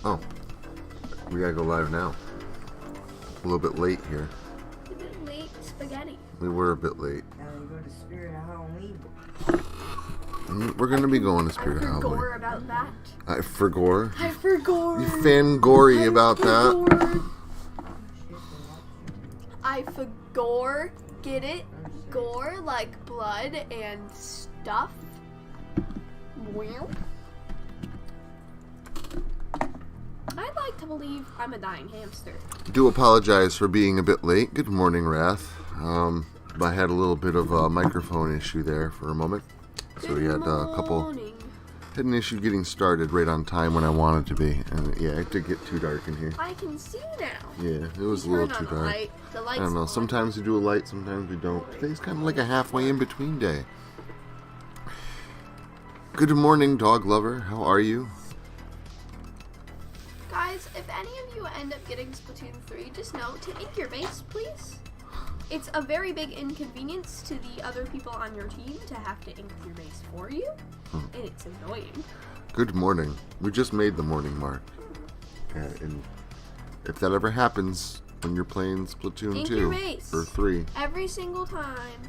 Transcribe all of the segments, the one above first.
Oh, we gotta go live now. A little bit late here. A bit late spaghetti. We were a bit late. Now we go to Spirit of Halloween. We're gonna be going to Spirit of I Halloween. forgot about that. I forgot. I forgot. You fan-gory about that. I forgot. Get it? Gore like blood and stuff. Well, I'd like to believe I'm a dying hamster. Do apologize for being a bit late. Good morning, Wrath. I had a little bit of a microphone issue there for a moment. So we had a couple... Had an issue getting started right on time when I wanted to be. And yeah, it did get too dark in here. I can see now. Yeah, it was a little too dark. Light. The light's I don't know. on. Sometimes we do a light, sometimes we don't. Today's kind of like a halfway in between day. Good morning, dog lover. How are you? Guys, if any of you end up getting Splatoon 3, just know to ink your base, please. It's a very big inconvenience to the other people on your team to have to ink your base for you, and it's annoying. Good morning. We just made the morning mark. And if that ever happens when you're playing Splatoon Ink 2 your base. or 3, Every single time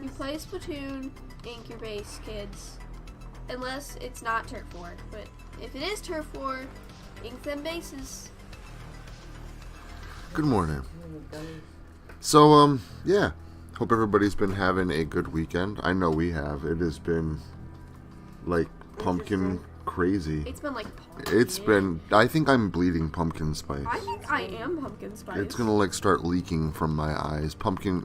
you play Splatoon, ink your base, kids. Unless it's not Turf War. But if it is Turf War, ink them bases. good morning. So, yeah. Hope everybody's been having a good weekend. I know we have. It has been, like, pumpkin crazy. It's been like pumpkin. It's been... I think I'm bleeding pumpkin spice. I think I am pumpkin spice. It's gonna, like, start leaking from my eyes. Pumpkin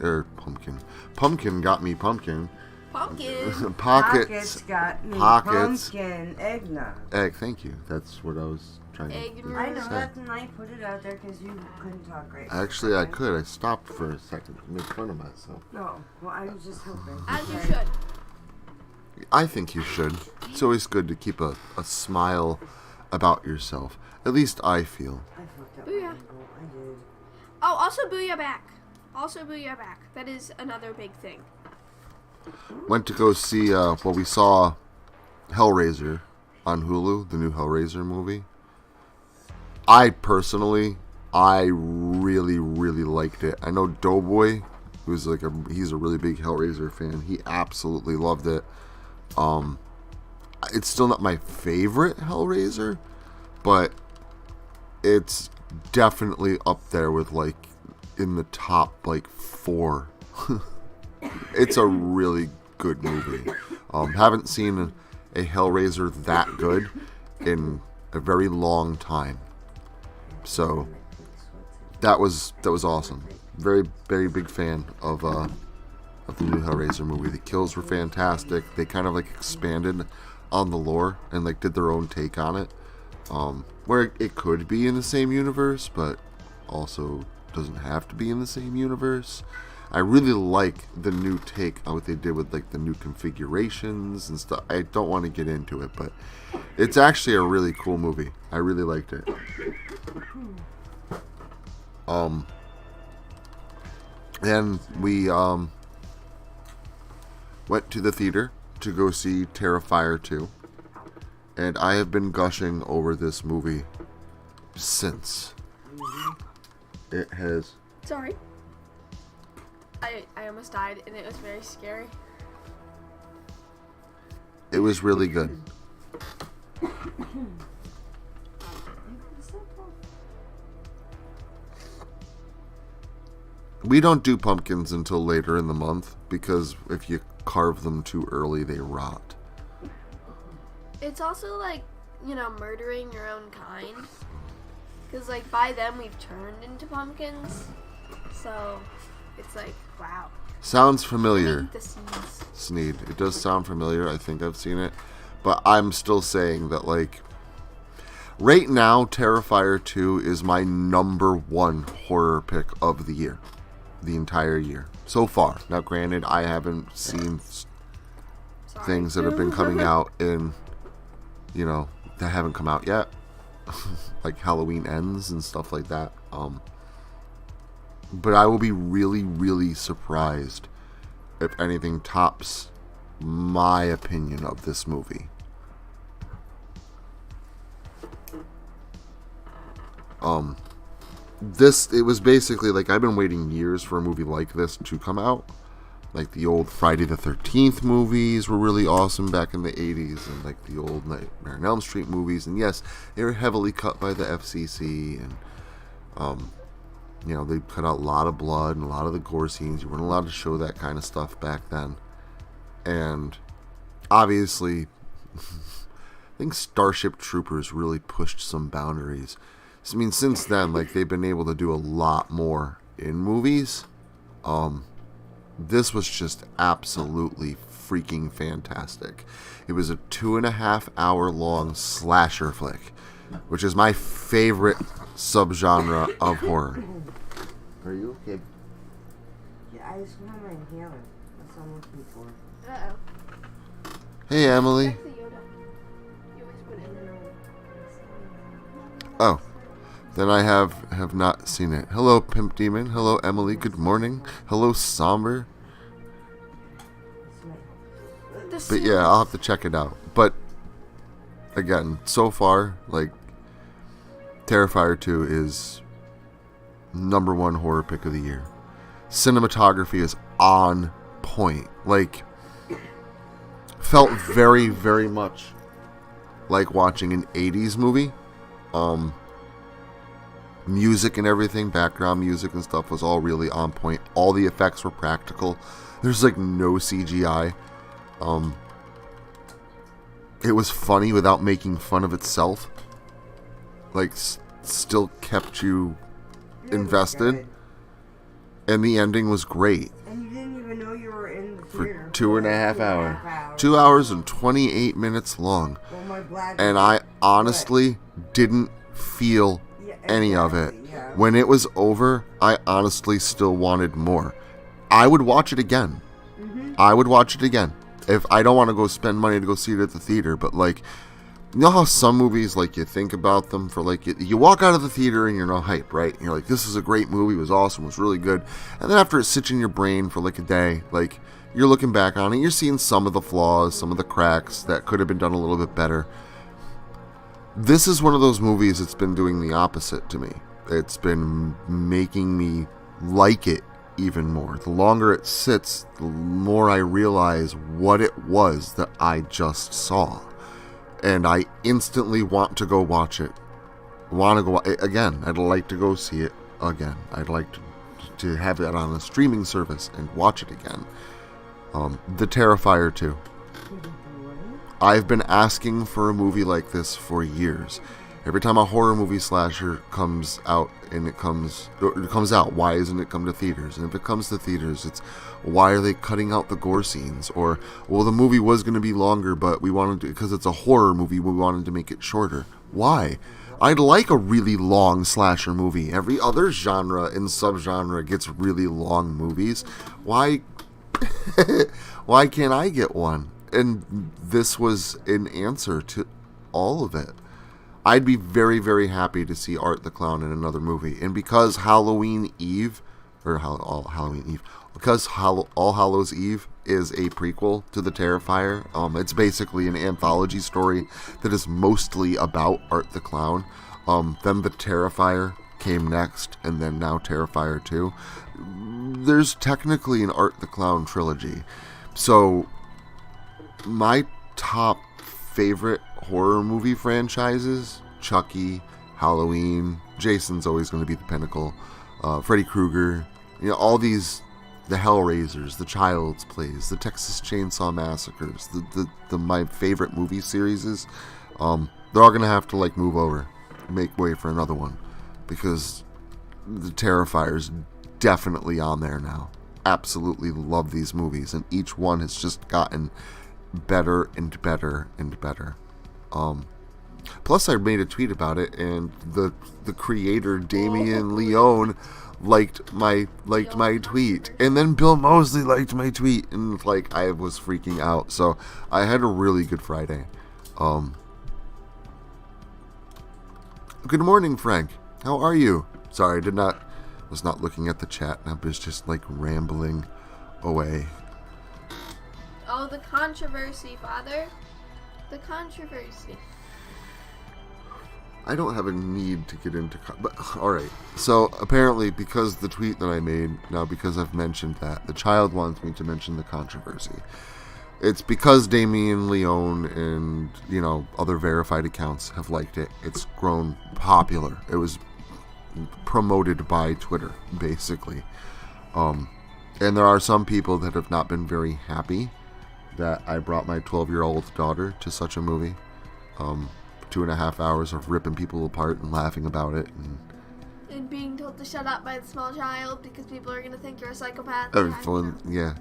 got me pumpkin. Pumpkin. Pockets. Got me Pockets. pumpkin eggnog. Egg, thank you. That's what I was trying to... Egg. I know Say. that, and I put it out there because you couldn't talk right. Actually, I could. I stopped for a second to make fun of myself. No, well, I was just hoping. As you should. I think you should. It's always good to keep a smile about yourself. At least I feel. I fucked up. Booyah. My angle. I did. Oh, also Booyah back. Also Booyah back. That is another big thing. Went to go see, we saw Hellraiser on Hulu, the new Hellraiser movie. I really, really liked it. I know Doughboy, who's he's a really big Hellraiser fan. He absolutely loved it. It's still not my favorite Hellraiser, but it's definitely up there with, like, in the top, like, 4. It's a really good movie. Haven't seen a Hellraiser that good in a very long time. So that was awesome. Very, very big fan of the new Hellraiser movie. The kills were fantastic. They kind of, like, expanded on the lore and, like, did their own take on it. Where it could be in the same universe, but also doesn't have to be in the same universe. I really like the new take on what they did with, like, the new configurations and stuff. I don't want to get into it, but it's actually a really cool movie. I really liked it. And we went to the theater to go see Terrifier 2. And I have been gushing over this movie since. It has... Sorry. I almost died, and it was very scary. It was really good. We don't do pumpkins until later in the month, because if you carve them too early, they rot. It's also like, murdering your own kind. Because, like, by then we've turned into pumpkins. So, it's like, wow. Sounds familiar, Eat the seeds. Sneed. It does sound familiar. I think I've seen it. But I'm still saying that, like, right now, Terrifier 2 is my number 1 horror pick of the year. The entire year. So far. Now, granted, I haven't seen Sorry. things that have been coming out in, that haven't come out yet. Like Halloween Ends and stuff like that. But I will be really, really surprised if anything tops my opinion of this movie. It was basically like I've been waiting years for a movie like this to come out. Like the old Friday the 13th movies were really awesome back in the 80s, and like the old Nightmare on Elm Street movies. And yes, they were heavily cut by the FCC, and they cut out a lot of blood and a lot of the gore scenes. You weren't allowed to show that kind of stuff back then. And obviously, I think Starship Troopers really pushed some boundaries. I mean, since then, like, they've been able to do a lot more in movies. This was just absolutely freaking fantastic. It was a 2.5 hour long slasher flick, which is my favorite subgenre of horror. Are you okay? Yeah, I just want my inhaler. That's what I'm looking for. Uh-oh. Hey, Emily. Check the Yoda. You always put it in there. Oh. Then I have not seen it. Hello, Pimp Demon. Hello, Emily. Good morning. Hello, Somber. But yeah, I'll have to check it out. But again, so far, like, Terrifier 2 is #1 horror pick of the year. Cinematography is on point. Like, felt very, very much like watching an 80s movie. Music and everything, background music and stuff was all really on point. All the effects were practical. There's like no CGI. It was funny without making fun of itself. Like, still kept you invested. And the ending was great. And you didn't even know you were in the For theater. 2.5 hours. 2 hours and 28 minutes long. Well, my black And I honestly didn't feel any of it. Yeah. When it was over, I honestly still wanted more. I would watch it again. I would watch it again. If I don't want to go spend money to go see it at the theater, but like, you know how some movies, like, you think about them for like, you walk out of the theater and you're not hyped, right? And you're like, this is a great movie, it was awesome, it was really good. And then after it sits in your brain for like a day, like, you're looking back on it, you're seeing some of the flaws, some of the cracks that could have been done a little bit better. This is one of those movies that's been doing the opposite to me. It's been making me like it even more. The longer it sits, the more I realize what it was that I just saw. And I instantly want to go watch it. Again. I'd like to go see it again. I'd like to have it on a streaming service and watch it again. The Terrifier 2. I've been asking for a movie like this for years. Every time a horror movie slasher comes out, why isn't it come to theaters? And if it comes to theaters, it's why are they cutting out the gore scenes? Or, well, the movie was going to be longer, but we wanted to, because it's a horror movie, we wanted to make it shorter. Why? I'd like a really long slasher movie. Every other genre and subgenre gets really long movies. Why can't I get one? And this was an answer to all of it. I'd be very, very happy to see Art the Clown in another movie. And because Halloween Eve, All Hallows Eve is a prequel to The Terrifier, it's basically an anthology story that is mostly about Art the Clown. Then The Terrifier came next, and then now Terrifier 2. There's technically an Art the Clown trilogy. So, my top favorite horror movie franchises, Chucky, Halloween, Jason's always going to be the pinnacle, Freddy Krueger, all these, the Hellraisers, the Child's Plays, the Texas Chainsaw Massacres, my favorite movie series, they're all going to have to like move over, make way for another one, because the Terrifier's definitely on there now. Absolutely love these movies, and each one has just gotten better and better and better. Plus, I made a tweet about it, and the creator Damien Leone liked my tweet, and then Bill Moseley liked my tweet, and like I was freaking out. So I had a really good Friday. Good morning, Frank. How are you? Sorry, was not looking at the chat. I was just like rambling away. Oh, the controversy, Father. The controversy. I don't have a need to get into... But, alright. So, apparently, because the tweet that I made, now because I've mentioned that, the child wants me to mention the controversy. It's because Damien Leone and, other verified accounts have liked it. It's grown popular. It was promoted by Twitter, basically. And there are some people that have not been very happy that I brought my 12-year-old daughter to such a movie. 2.5 hours of ripping people apart and laughing about it. And being told to shut up by the small child because people are going to think you're a psychopath. Everyone, yeah.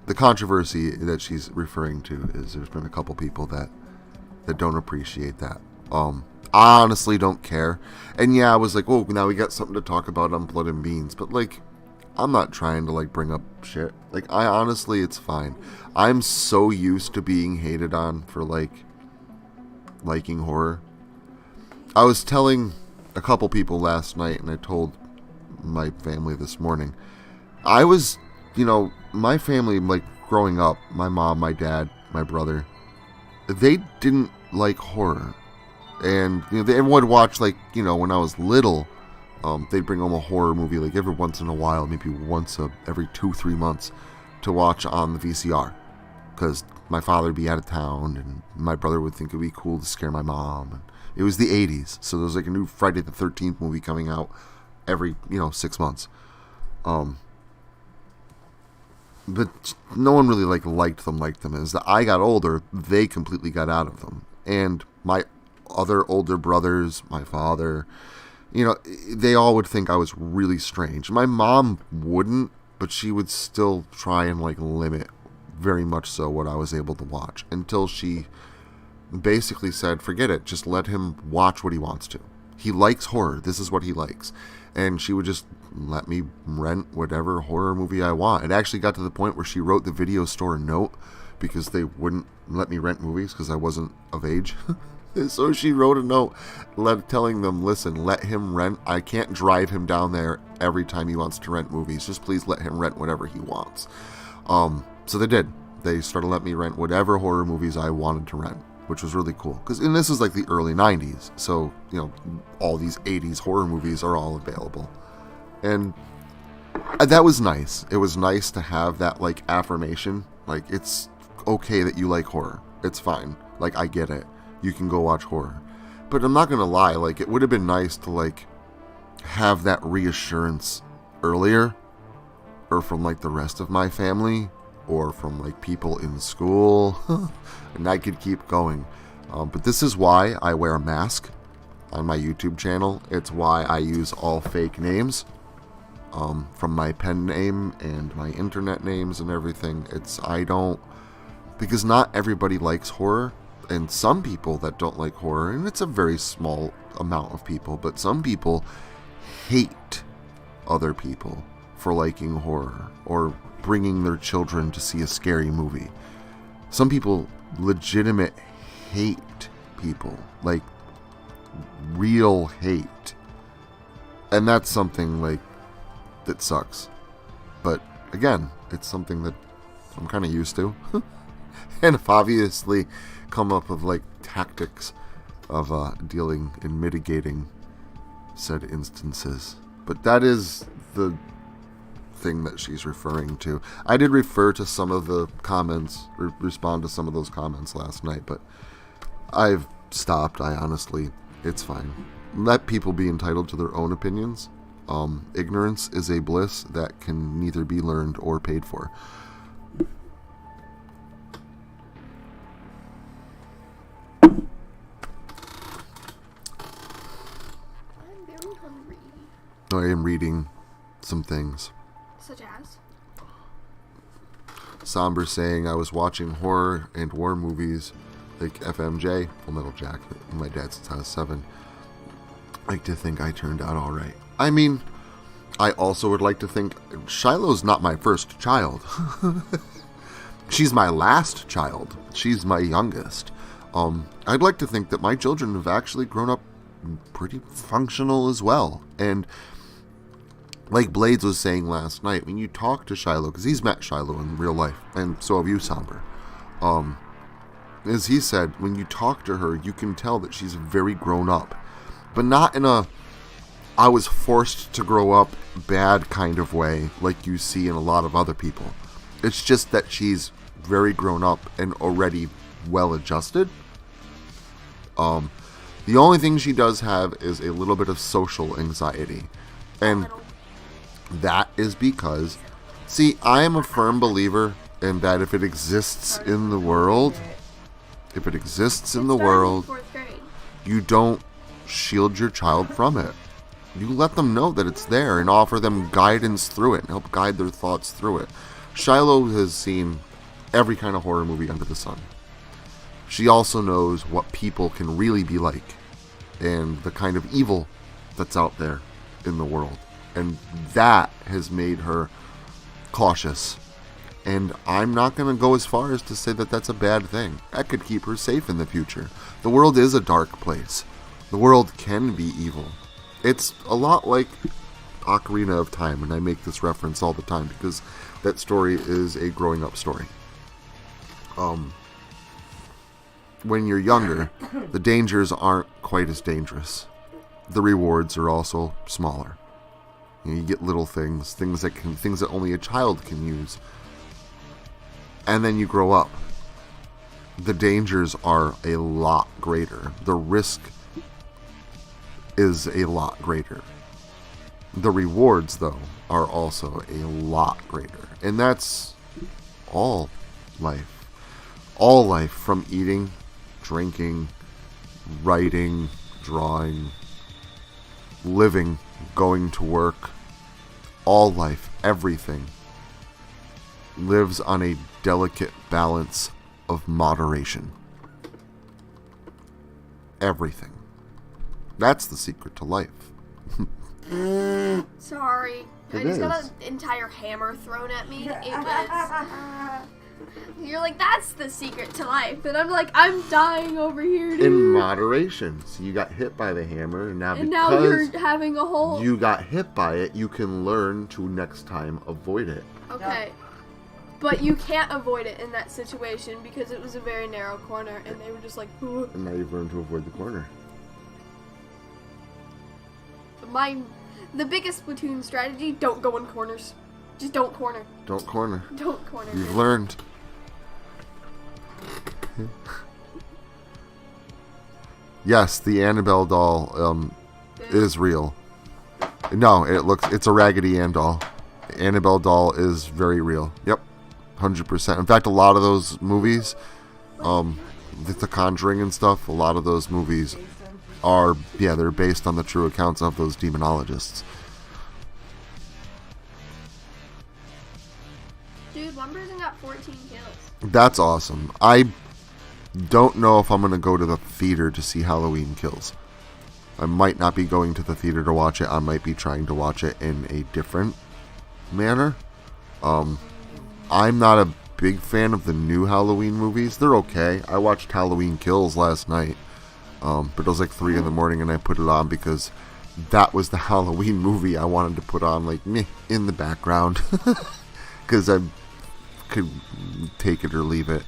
The controversy that she's referring to is there's been a couple people that don't appreciate that. I honestly don't care. And yeah, I was like, oh, now we got something to talk about on Blood and Beans. But, I'm not trying to, bring up shit. I honestly, it's fine. I'm so used to being hated on for, liking horror. I was telling a couple people last night, and I told my family this morning. I was, my family, growing up, my mom, my dad, my brother, they didn't like horror. And, they would watch, when I was little, they'd bring home a horror movie, every once in a while, maybe once every 2-3 months, to watch on the VCR. Because my father would be out of town, and my brother would think it would be cool to scare my mom. And it was the 80s, so there was, a new Friday the 13th movie coming out every, 6 months. But no one really, liked them. As I got older, they completely got out of them. And my other older brothers, my father, they all would think I was really strange. My mom wouldn't, but she would still try and, limit very much so what I was able to watch. Until she basically said, forget it, just let him watch what he wants to. He likes horror. This is what he likes. And she would just let me rent whatever horror movie I want. It actually got to the point where she wrote the video store a note because they wouldn't let me rent movies because I wasn't of age. So she wrote a note telling them, listen, let him rent. I can't drive him down there every time he wants to rent movies. Just please let him rent whatever he wants. So they did. They started letting me rent whatever horror movies I wanted to rent, which was really cool. And this is the early 90s. So, all these 80s horror movies are all available. And that was nice. It was nice to have that, affirmation. It's okay that you like horror. It's fine. I get it. You can go watch horror. But I'm not going to lie. It would have been nice to, have that reassurance earlier. Or from, the rest of my family. Or from, people in school. And I could keep going. But this is why I wear a mask on my YouTube channel. It's why I use all fake names. From my pen name and my internet names and everything. Because not everybody likes horror. And some people that don't like horror, and it's a very small amount of people, but some people hate other people for liking horror or bringing their children to see a scary movie. Some people legitimate hate people, real hate. And that's something that sucks. But again, it's something that I'm kind of used to. And I've obviously come up with tactics of dealing and mitigating said instances. But that is the thing that she's referring to. I did refer to some of the comments, or respond to some of those comments last night, but I've stopped. It's fine. Let people be entitled to their own opinions. Ignorance is a bliss that can neither be learned or paid for. I am reading some things. Such as? Somber saying I was watching horror and war movies like FMJ, Full Metal Jacket, and my dad's House 7. I like to think I turned out alright. I mean, I also would like to think Shiloh's not my first child. She's my last child. She's my youngest. I'd like to think that my children have actually grown up pretty functional as well. And like Blades was saying last night, when you talk to Shiloh, because he's met Shiloh in real life, and so have you, Somber. as he said, when you talk to her, you can tell that she's very grown up. But not in a I was forced to grow up bad kind of way like you see in a lot of other people. It's just that she's very grown up and already well adjusted. The only thing she does have is a little bit of social anxiety. And that is because, see, I am a firm believer in that if it exists in the world, you don't shield your child from it. You let them know that it's there and offer them guidance through it and help guide their thoughts through it. Shiloh has seen every kind of horror movie under the sun. She also knows what people can really be like and the kind of evil that's out there in the world. And that has made her cautious. And I'm not going to go as far as to say that that's a bad thing. That could keep her safe in the future. The world is a dark place. The world can be evil. It's a lot like Ocarina of Time, and I make this reference all the time because that story is a growing up story. When you're younger, the dangers aren't quite as dangerous. The rewards are also smaller. You get little things that only a child can use. And then you grow up. The dangers are a lot greater. The risk is a lot greater. The rewards, though, are also a lot greater. And that's all life. All life, from eating, drinking, writing, drawing, living, going to work. All life, everything, lives on a delicate balance of moderation. Everything. That's the secret to life. Sorry. I just got an entire hammer thrown at me. It was... You're like, that's the secret to life. And I'm like, I'm dying over here, dude. In moderation. So you got hit by the hammer, and now you're having a whole... You got hit by it, you can learn to next time avoid it. Okay. But you can't avoid it in that situation because it was a very narrow corner, and they were just like, ooh. And now you've learned to avoid the corner. The biggest Splatoon strategy, don't go in corners. Just don't corner. Don't corner. Don't corner. You've learned. Yes, the Annabelle doll is real. No, it's a Raggedy Ann doll. The Annabelle doll is very real. Yep. 100%. In fact, a lot of those movies, The Conjuring and stuff, a lot of those movies they're based on the true accounts of those demonologists. Dude, one person got 14 kills. That's awesome. I don't know if I'm going to go to the theater to see Halloween Kills. I might not be going to the theater to watch it. I might be trying to watch it in a different manner. I'm not a big fan of the new Halloween movies. They're okay. I watched Halloween Kills last night. But it was like 3 in the morning and I put it on because that was the Halloween movie I wanted to put on, like, meh, in the background. Because I could take it or leave it.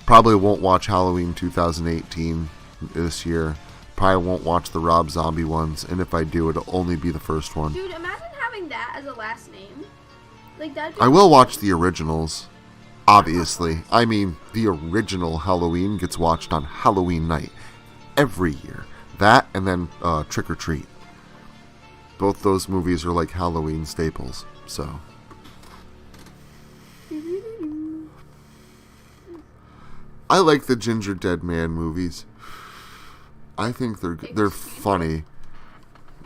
Probably won't watch Halloween 2018 this year. Probably won't watch the Rob Zombie ones. And if I do, it'll only be the first one. Dude, imagine having that as a last name. Like that. I will watch the originals. Obviously. I mean, the original Halloween gets watched on Halloween night. Every year. That and then Trick or Treat. Both those movies are like Halloween staples. So. I like the Ginger Dead Man movies. I think they're funny.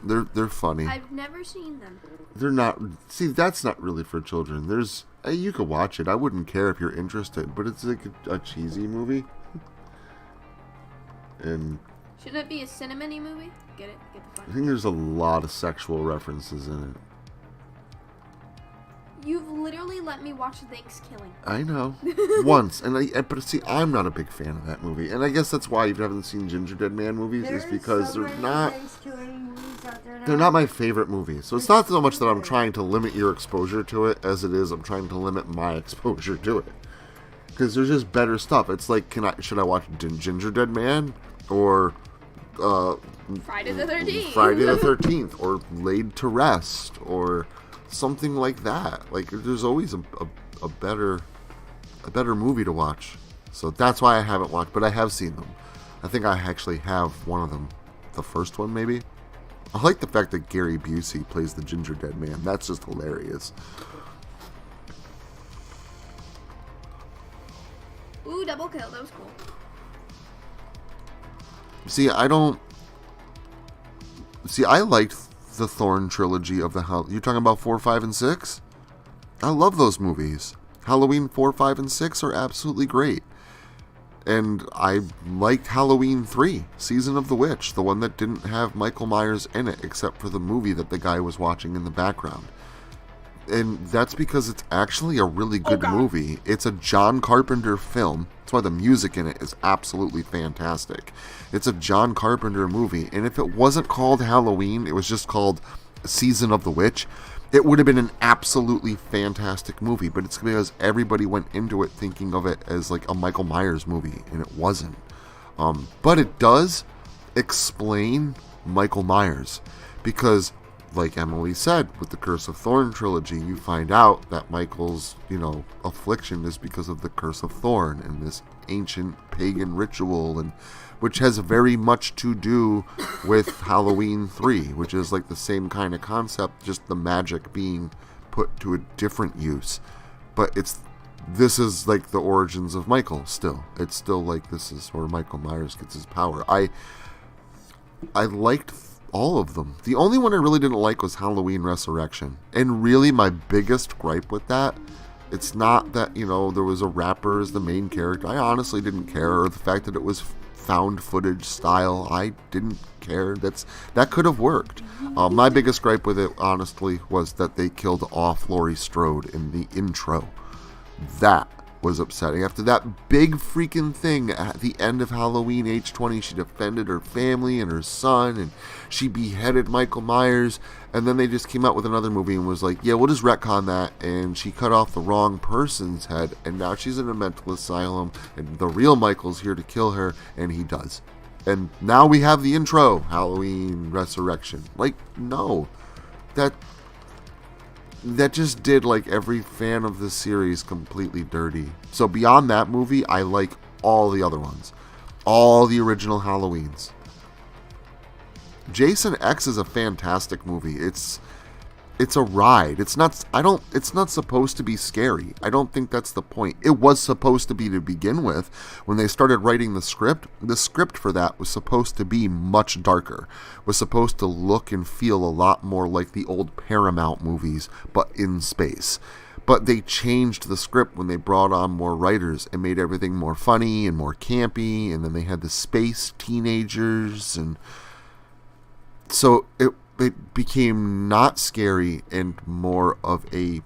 They're funny. I've never seen them. They're not. See, that's not really for children. You could watch it. I wouldn't care if you're interested, but it's like a cheesy movie. And should it be a cinnamony movie? Get it? Get the fun. I think there's a lot of sexual references in it. You've literally let me watch Thanksgiving. I know. Once. But see, I'm not a big fan of that movie. And I guess that's why you haven't seen Ginger Dead Man movies, is because they're not my favorite movies. So it's not so much that I'm trying to limit your exposure to it as it is I'm trying to limit my exposure to it. Because there's just better stuff. It's like, should I watch Ginger Dead Man or Friday the 13th. Friday the 13th or Laid to Rest or something like that. Like, there's always a better movie to watch. So that's why I haven't watched, but I have seen them. I think I actually have one of them. The first one, maybe. I like the fact that Gary Busey plays the Ginger Dead Man. That's just hilarious. Ooh, double kill. That was cool. See, I liked the Thorn trilogy of the house. You're talking about 4, 5, and 6? I love those movies. Halloween 4, 5, and 6 are absolutely great. And I liked Halloween 3, Season of the Witch, the one that didn't have Michael Myers in it, except for the movie that the guy was watching in the background. And that's because it's actually a really good movie. It's a John Carpenter film. That's why the music in it is absolutely fantastic. It's a John Carpenter movie. And if it wasn't called Halloween, it was just called Season of the Witch, it would have been an absolutely fantastic movie. But it's because everybody went into it thinking of it as like a Michael Myers movie, and it wasn't. But it does explain Michael Myers, because like Emily said, with the Curse of Thorn trilogy, you find out that Michael's, affliction is because of the Curse of Thorn and this ancient pagan ritual, and which has very much to do with Halloween 3, which is like the same kind of concept, just the magic being put to a different use. But this is like the origins of Michael still. It's still like this is where Michael Myers gets his power. I liked all of them. The only one I really didn't like was Halloween Resurrection. And really my biggest gripe with that, it's not that, there was a rapper as the main character. I honestly didn't care. Or the fact that it was found footage style, I didn't care. That could have worked. My biggest gripe with it, honestly, was that they killed off Laurie Strode in the intro. That was upsetting. After that big freaking thing at the end of Halloween H20, she defended her family and her son, and she beheaded Michael Myers, and then they just came out with another movie and was like, yeah, we'll just retcon that, and she cut off the wrong person's head, and now she's in a mental asylum, and the real Michael's here to kill her, and he does. And now we have the intro, Halloween Resurrection. Like, no. That just did like every fan of the series completely dirty. So beyond that movie, I like all the other ones. All the original Halloweens. Jason X is a fantastic movie. It's a ride. It's not supposed to be scary. I don't think that's the point. It was supposed to be to begin with. When they started writing the script for that was supposed to be much darker. Was supposed to look and feel a lot more like the old Paramount movies, but in space. But they changed the script when they brought on more writers and made everything more funny and more campy, and then they had the space teenagers, and so it became not scary and more of a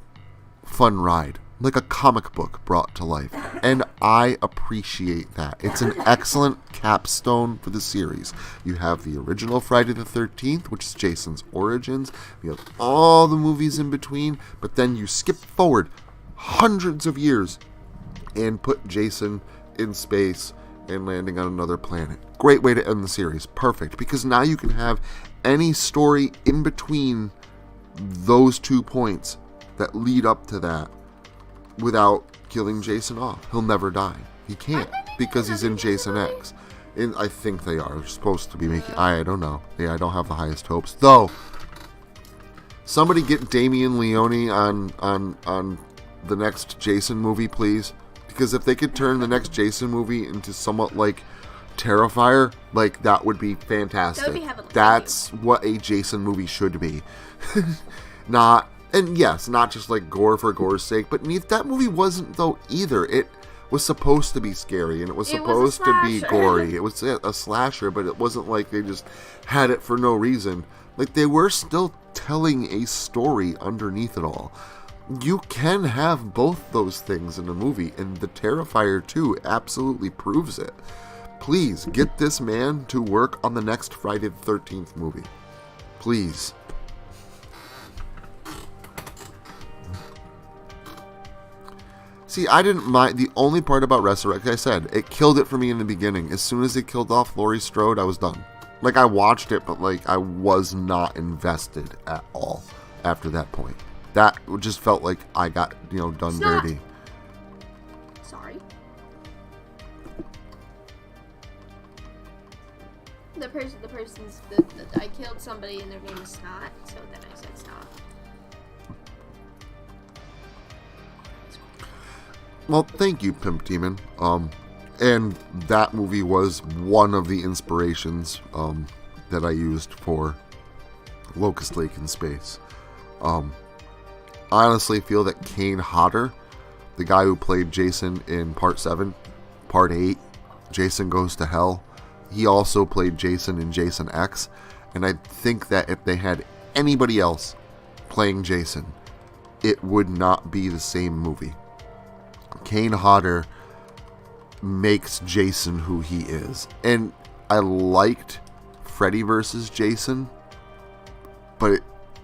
fun ride, like a comic book brought to life. And I appreciate that. It's an excellent capstone for the series. You have the original Friday the 13th, which is Jason's origins. You have all the movies in between, but then you skip forward hundreds of years and put Jason in space and landing on another planet. Great way to end the series. Perfect. Because now you can have any story in between those 2 points that lead up to that without killing Jason off. He'll never die. He can't because he's in Jason X. And I think they are supposed to be making... I don't know. Yeah, I don't have the highest hopes. Though, somebody get Damien Leone on the next Jason movie, please. Because if they could turn the next Jason movie into somewhat like Terrifier, like, that would be fantastic. That would be heavenly. That's what a Jason movie should be. Not just like gore for gore's sake, but that movie wasn't though either. It was supposed to be scary, and it was supposed to be gory. It was a slasher, but it wasn't like they just had it for no reason. Like, they were still telling a story underneath it all. You can have both those things in a movie, and The Terrifier 2 absolutely proves it. Please, get this man to work on the next Friday the 13th movie. Please. See, See, I didn't mind. The only part about Resurrect, like I said, it killed it for me in the beginning. As soon as it killed off Laurie Strode, I was done. Like, I watched it, but, like, I was not invested at all after that point. That just felt like I got, done Stop. dirty. Sorry. I killed somebody and their name is Snot, so then I said Snot. Well, thank you, Pimp Demon. And that movie was one of the inspirations that I used for Locust Lake in Space. I honestly feel that Kane Hodder, the guy who played Jason in Part 7, Part 8, Jason Goes to Hell, he also played Jason in Jason X. And I think that if they had anybody else playing Jason, it would not be the same movie. Kane Hodder makes Jason who he is. And I liked Freddy vs. Jason, but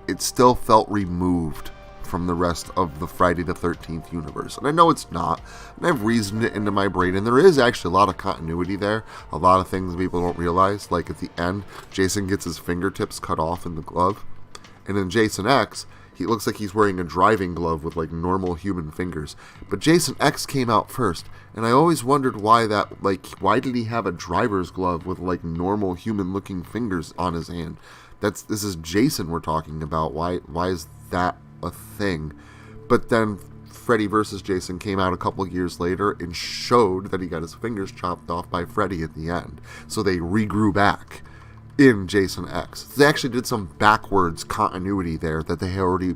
it still felt removed from the rest of the Friday the 13th universe. And I know it's not, and I've reasoned it into my brain, and there is actually a lot of continuity there. A lot of things people don't realize, like at the end, Jason gets his fingertips cut off in the glove. And in Jason X, he looks like he's wearing a driving glove with like normal human fingers. But Jason X came out first, and I always wondered why did he have a driver's glove with like normal human looking fingers on his hand? This is Jason we're talking about. Why is that a thing? But then Freddy vs. Jason came out a couple years later and showed that he got his fingers chopped off by Freddy at the end. So they regrew back in Jason X. They actually did some backwards continuity there that they had already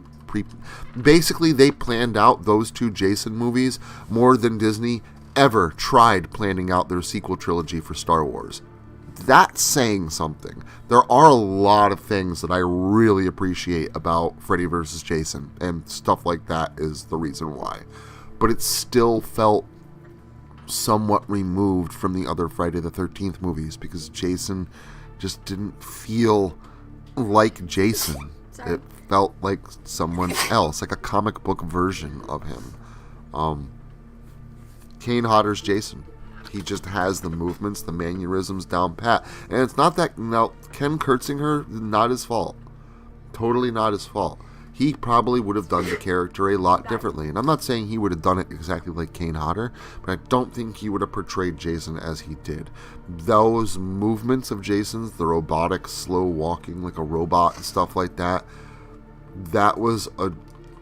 basically they planned out those two Jason movies more than Disney ever tried planning out their sequel trilogy for Star Wars. That's saying something. There are a lot of things that I really appreciate about Freddy vs. Jason, and stuff like that is the reason why. But it still felt somewhat removed from the other Friday the 13th movies because Jason just didn't feel like Jason. Sorry. It felt like someone else, like a comic book version of him. Kane Hodder's Jason. He just has the movements, the mannerisms down pat. And it's not that, now, Ken Kurtzinger, not his fault. Totally not his fault. He probably would have done the character a lot differently. And I'm not saying he would have done it exactly like Kane Hodder, but I don't think he would have portrayed Jason as he did. Those movements of Jason's, the robotic, slow walking like a robot and stuff like that, that was a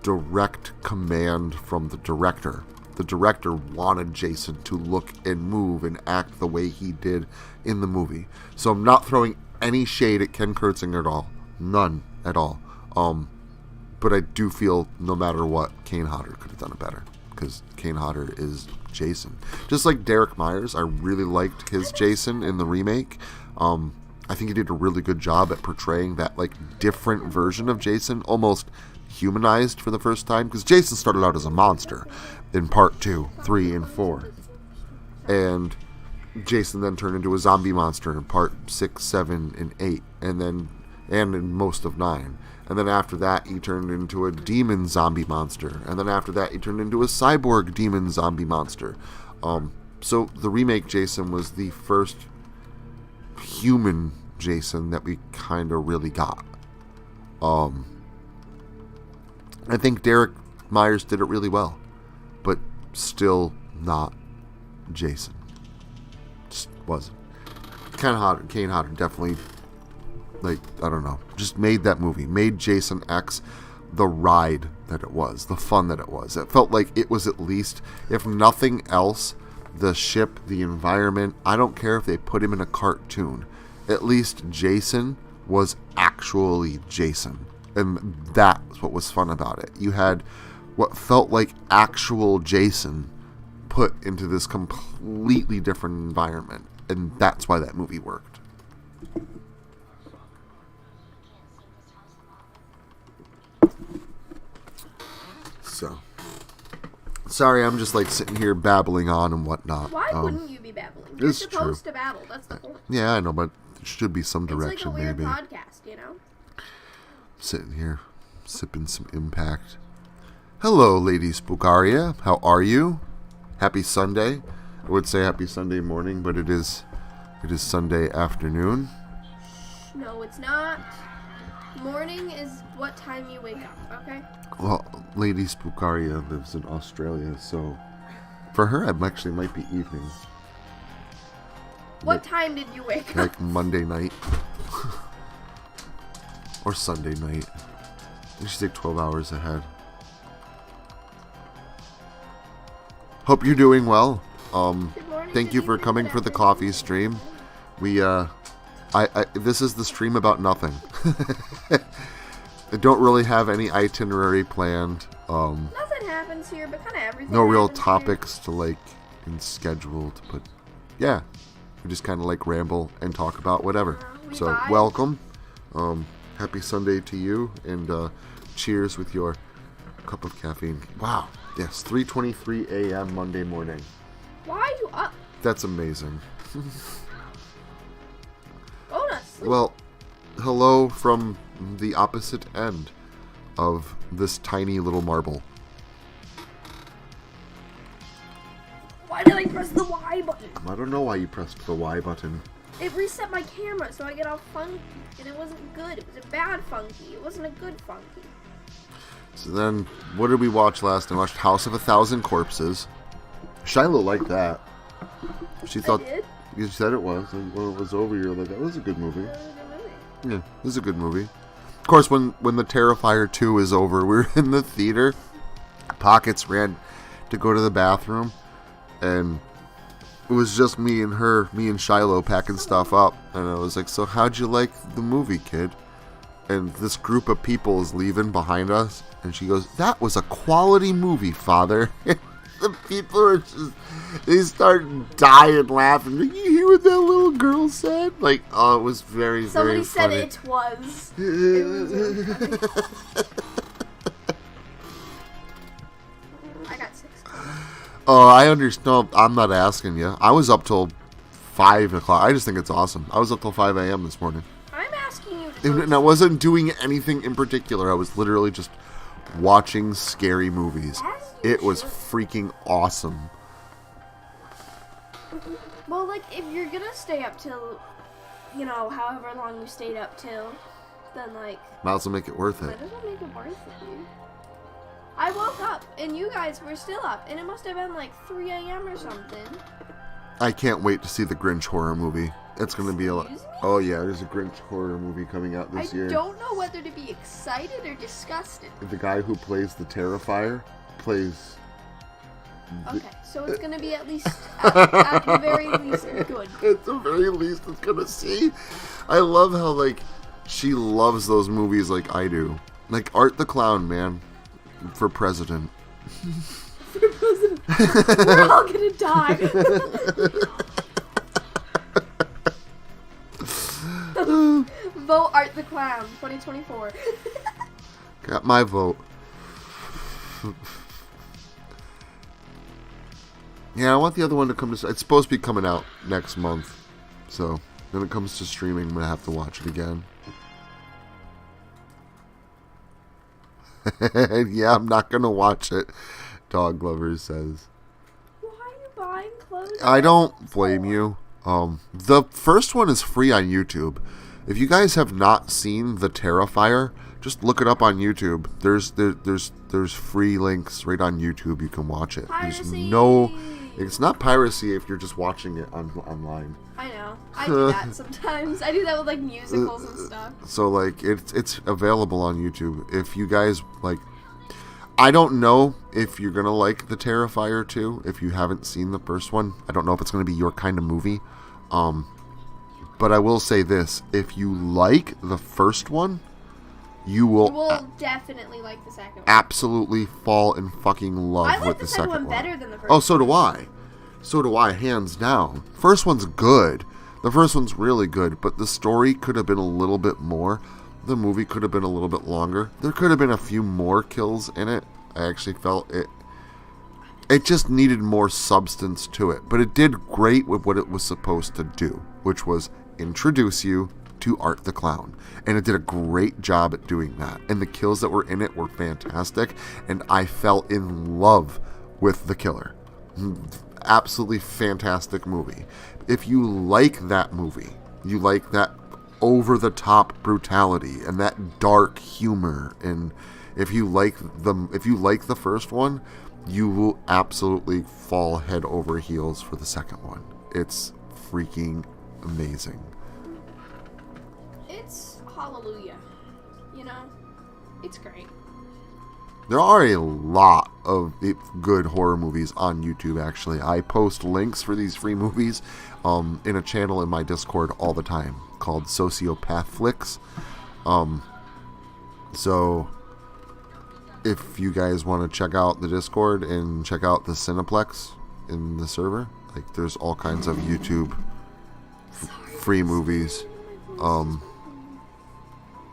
direct command from the director. The director wanted Jason to look and move and act the way he did in the movie. So I'm not throwing any shade at Ken Kurtzinger at all. None at all. But I do feel no matter what, Kane Hodder could have done it better. Because Kane Hodder is Jason. Just like Derek Myers, I really liked his Jason in the remake. I think he did a really good job at portraying that like different version of Jason, almost humanized for the first time. Because Jason started out as a monster in part 2, 3, and 4. And Jason then turned into a zombie monster in part 6, 7, and 8. And in most of 9. And then after that, he turned into a demon zombie monster. And then after that, he turned into a cyborg demon zombie monster. So the remake Jason was the first human Jason that we kind of really got. I think Derek Myers did it really well. But still not Jason. Just wasn't. Kane Hodder definitely, like, I don't know, just made that movie. Made Jason X the ride that it was. The fun that it was. It felt like it was at least, if nothing else, the ship, the environment. I don't care if they put him in a cartoon. At least Jason was actually Jason. And that's what was fun about it. You had what felt like actual Jason put into this completely different environment. And that's why that movie worked. So, sorry, I'm just like sitting here babbling on and whatnot. Why wouldn't you be babbling? You're supposed to babble. That's the point. Yeah, I know, but there should be some direction, it's like a weird maybe. podcast, you know? Sitting here, sipping some Impact. Hello, Lady Spookaria. How are you? happy Sunday. I would say happy Sunday morning, but it is Sunday afternoon. No, it's not. Morning is what time you wake up, okay? Well, Lady Spookaria lives in Australia, so for her, it actually might be evening. What time did you wake up? Like Monday night. Or Sunday night. She's like 12 hours ahead. Hope you're doing well. Thank you for coming for the coffee stream. We, this is the stream about nothing. I don't really have any itinerary planned. Nothing happens here, but kind of everything. No real happens topics to like and scheduled, but yeah, we just kind of like ramble and talk about whatever. So vibe. welcome, happy Sunday to you, and cheers with your cup of caffeine. Wow, yes, 3:23 a.m. Monday morning. Why are you up? That's amazing. Go to sleep. Well, hello from the opposite end of this tiny little marble. Why did I press the Y button? I don't know why you pressed the Y button. It reset my camera, so I get all funky, and it wasn't good. It was a bad funky. It wasn't a good funky. So then, what did we watch last? I watched House of a Thousand Corpses. Shiloh liked that. She thought, I did? you said it was, and when it was over, you're like, that was a good movie. It was a good movie. Yeah, it was a good movie. Of course, when the Terrifier 2 is over, we were in the theater. Pockets ran to go to the bathroom, and it was just me and Shiloh packing stuff up. And I was like, so how'd you like the movie, kid? And this group of people is leaving behind us, and she goes, that was a quality movie, father. The people are just, they start dying laughing. Did you hear what that little girl said? Like, oh, it was very, Somebody very funny. said it was. It was really funny. I got 6. Oh, I understand. I'm not asking you. I was up till 5 o'clock. I just think it's awesome. I was up till 5 a.m. this morning. I'm asking you. And I wasn't doing anything in particular. I was literally just watching scary movies. It was freaking awesome. Well, like, if you're gonna stay up till, however long you stayed up till, then, like, Might as well make it worth it. might as well make it worth it, dude. I woke up, and you guys were still up, and it must have been, like, 3 a.m. or something. I can't wait to see the Grinch horror movie. It's going to be a lot. Excuse me? Oh, yeah, there's a Grinch horror movie coming out this year. I don't know whether to be excited or disgusted. The guy who plays the Terrifier plays... Okay, so it's gonna be at least, at the very least, good. At the very least, it's going to see. I love how, like, she loves those movies like I do. Like, Art the Clown, man. For president. For president. We're all gonna die. Vote Art the Clown, 2024. Got my vote. Yeah, I want the other one to come to... It's supposed to be coming out next month. So, when it comes to streaming, I'm going to have to watch it again. Yeah, I'm not going to watch it, Dog Lover says. Why are you buying clothes? I don't blame you. The first one is free on YouTube. If you guys have not seen The Terrifier, just look it up on YouTube. There's free links right on YouTube. You can watch it. Piracy. It's not piracy if you're just watching it online. I know. I do that sometimes. I do that with like musicals and stuff. So like it's available on YouTube. If you guys like, I don't know if you're gonna like The Terrifier 2 if you haven't seen the first one. I don't know if it's gonna be your kind of movie. But I will say this: if you like the first one, you will definitely like the second one. Absolutely fall in fucking love I like with the the second second one better than the first. Oh, so do I. So do I, hands down. First one's good. The first one's really good, but the story could have been a little bit more. The movie could have been a little bit longer. There could have been a few more kills in it. I actually felt it just needed more substance to it. But it did great with what it was supposed to do, which was introduce you to Art the Clown. And it did a great job at doing that. And the kills that were in it were fantastic. And I fell in love with the killer. Absolutely fantastic movie. If you like that movie, you like that over-the-top brutality and that dark humor, and if you like the first one, you will absolutely fall head over heels for the second one. It's freaking amazing. It's hallelujah. You know? It's great. There are a lot of good horror movies on YouTube, actually. I post links for these free movies in a channel in my Discord all the time called Sociopath Flicks. So if you guys want to check out the Discord and check out the Cineplex in the server, like, there's all kinds of YouTube free movies.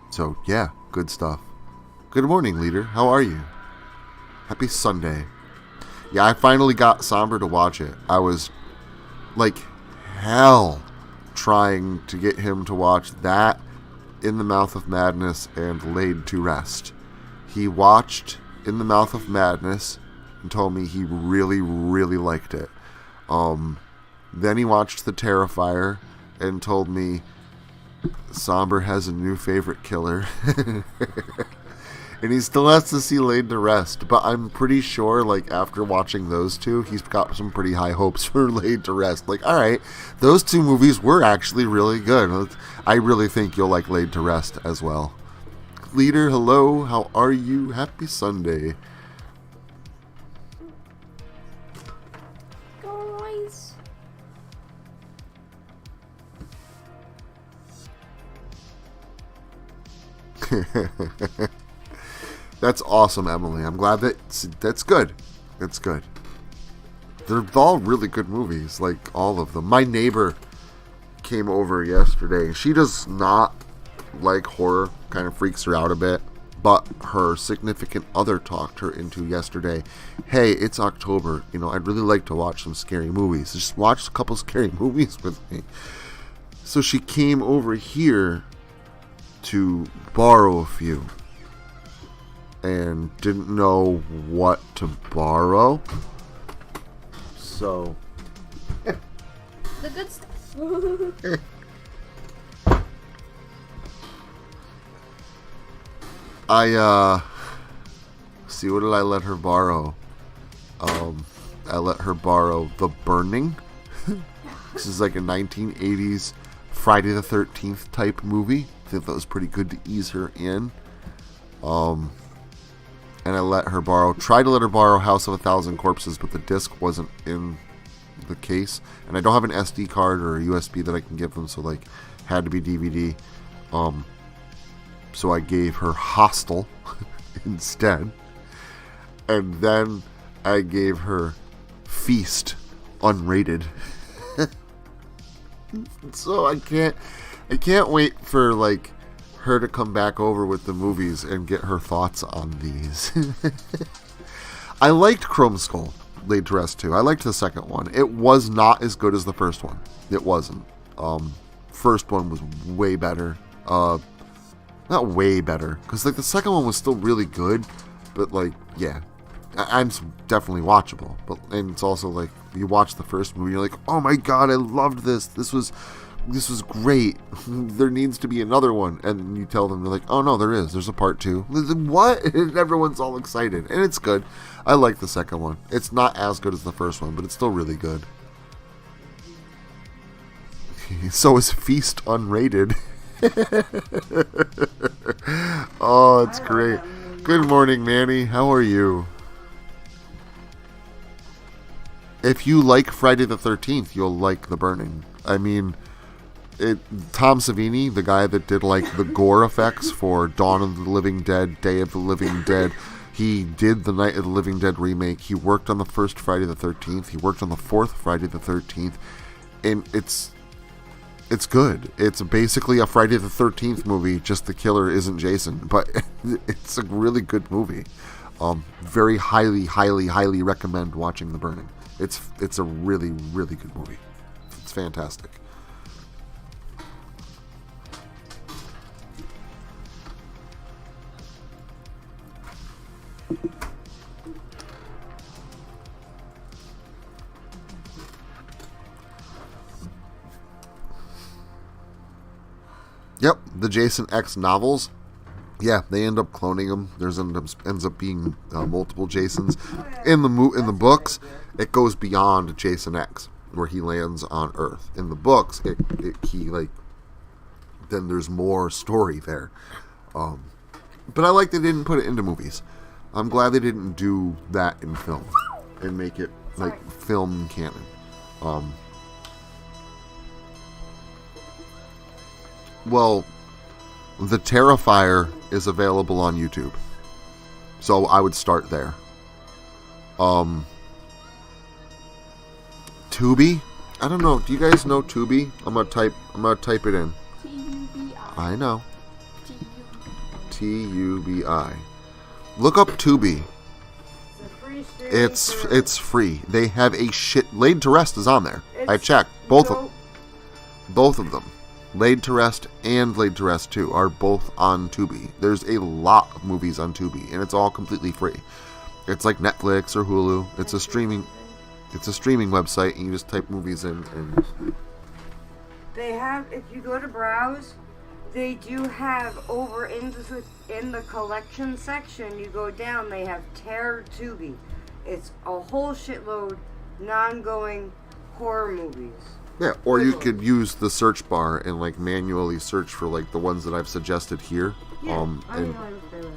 So yeah, good stuff. Good morning, leader. How are you? Happy Sunday. Yeah, I finally got Somber to watch it. I was like hell trying to get him to watch that, In the Mouth of Madness, and Laid to Rest. He watched In the Mouth of Madness and told me he really, really liked it. Then he watched The Terrifier and told me Somber has a new favorite killer. And he still has to see Laid to Rest. But I'm pretty sure, like, after watching those two, he's got some pretty high hopes for Laid to Rest. Like, alright, those two movies were actually really good. I really think you'll like Laid to Rest as well. Leader, hello, how are you? Happy Sunday. Guys. That's awesome, Emily. I'm glad that's good. That's good. They're all really good movies, like all of them. My neighbor came over yesterday. She does not like horror, kind of freaks her out a bit, but her significant other talked her into yesterday. Hey, it's October. You know, I'd really like to watch some scary movies. Just watch a couple scary movies with me. So she came over here to borrow a few and didn't know what to borrow. So The good stuff. See, what did I let her borrow? I let her borrow The Burning. This is like a 1980s Friday the 13th type movie. I think that was pretty good to ease her in. And I tried to let her borrow House of a Thousand Corpses, but the disc wasn't in the case. And I don't have an SD card or a USB that I can give them, so like, had to be DVD. So I gave her Hostel instead. And then I gave her Feast unrated. So I can't wait for like her to come back over with the movies and get her thoughts on these. I liked Chrome Skull, Laid to Rest 2. I liked the second one. It was not as good as the first one. It wasn't. First one was way better. Not way better, because like the second one was still really good, but like, yeah, and it's definitely watchable. And it's also like, you watch the first movie, you're like, oh my god, I loved this. This was great. There needs to be another one. And you tell them, they're like, oh no, there's a part 2. What? And everyone's all excited, and it's good. I like the second one. It's not as good as the first one, but it's still really good. So is Feast unrated. Oh, it's great. Good morning, Manny. How are you? If you like Friday the 13th, you'll like The Burning. I mean, Tom Savini, the guy that did like the gore effects for Dawn of the Living Dead, Day of the Living Dead, he did the Night of the Living Dead remake. He worked on the first Friday the 13th. He worked on the fourth Friday the 13th. And it's good. It's basically a Friday the 13th movie, just the killer isn't Jason. But it's a really good movie. Very highly recommend watching The Burning. It's a really, really good movie. It's fantastic. Yep, the Jason X novels. Yeah, they end up cloning him. There's ends up being multiple Jasons. In the books, it goes beyond Jason X, where he lands on Earth. In the books, then there's more story there. But I like they didn't put it into movies. I'm glad they didn't do that in film and make it like film canon. Well, The Terrifier is available on YouTube, so I would start there. Tubi? I don't know. Do you guys know Tubi? I'm gonna type it in. T-U-B-I. I know. T-U-B-I. Tubi. Look up Tubi. It's free. They have a shit. Laid to Rest is on there. I checked both of them. Laid to Rest and Laid to Rest 2 are both on Tubi. There's a lot of movies on Tubi, and it's all completely free. It's like Netflix or Hulu. It's a streaming website, and you just type movies in. And they have, if you go to browse, they do have over in the collection section. You go down, they have Terror Tubi. It's a whole shitload non-going horror movies. yeah, or you could use the search bar and like manually search for like the ones that I've suggested here. Yeah,